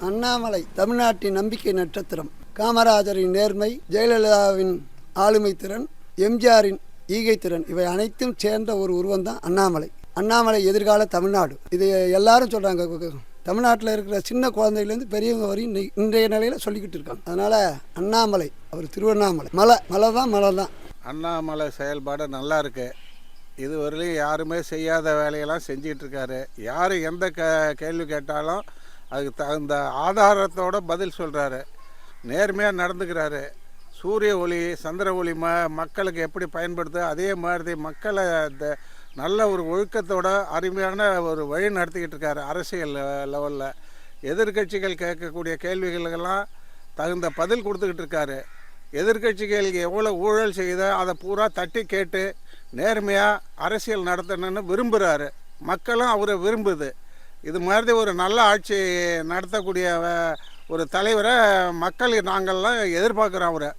அண்ணாமலை தமிழ்நாட்டின் நம்பிக்கை நட்சத்திரம். காமராஜரின் நேர்மை, ஜெயலலிதாவின் ஆளுமை திறன், எம்ஜிஆரின் ஈகை திறன், இவை அனைத்தும் சேர்ந்த ஒரு உருவம் தான் அண்ணாமலை. அண்ணாமலை எதிர்கால தமிழ்நாடு. இது எல்லாரும் சொல்கிறாங்க. தமிழ்நாட்டில் இருக்கிற சின்ன குழந்தையிலேருந்து பெரியவங்க வரையும் இன்றைய நிலையில் சொல்லிக்கிட்டு இருக்காங்க. அதனால் அண்ணாமலை, அவர் திருவண்ணாமலை மலை தான். அண்ணாமலை செயல்பாடு நல்லா இருக்கு. இதுவரையிலும் யாருமே செய்யாத வேலையெல்லாம் செஞ்சிகிட்டு இருக்காரு. யார் எந்த கேள்வி கேட்டாலும் அதுக்கு தகுந்த ஆதாரத்தோடு பதில் சொல்கிறாரு. நேர்மையாக நடந்துக்கிறாரு. சூரிய ஒளி சந்திர ஒளி மக்களுக்கு எப்படி பயன்படுத்து, அதே மாதிரி மக்களை நல்ல ஒரு ஒழுக்கத்தோட அருமையான ஒரு வழி நடத்திக்கிட்டு இருக்காரு. அரசியல் லெவலில் எதிர்கட்சிகள் கேட்கக்கூடிய கேள்விகளுக்கெல்லாம் தகுந்த பதில் கொடுத்துக்கிட்டு இருக்காரு. எதிர்கட்சிகளுக்கு எவ்வளோ ஊழல் செய்தோ அதை பூரா தட்டி கேட்டு நேர்மையாக அரசியல் நடத்தணும்னு விரும்புகிறாரு. மக்களும் அவரை விரும்புது. இது மாதிரி ஒரு நல்ல ஆட்சி நடத்தக்கூடிய ஒரு தலைவரை மக்கள் நாங்கள்லாம் எதிர்பார்க்குறோம் அவரை.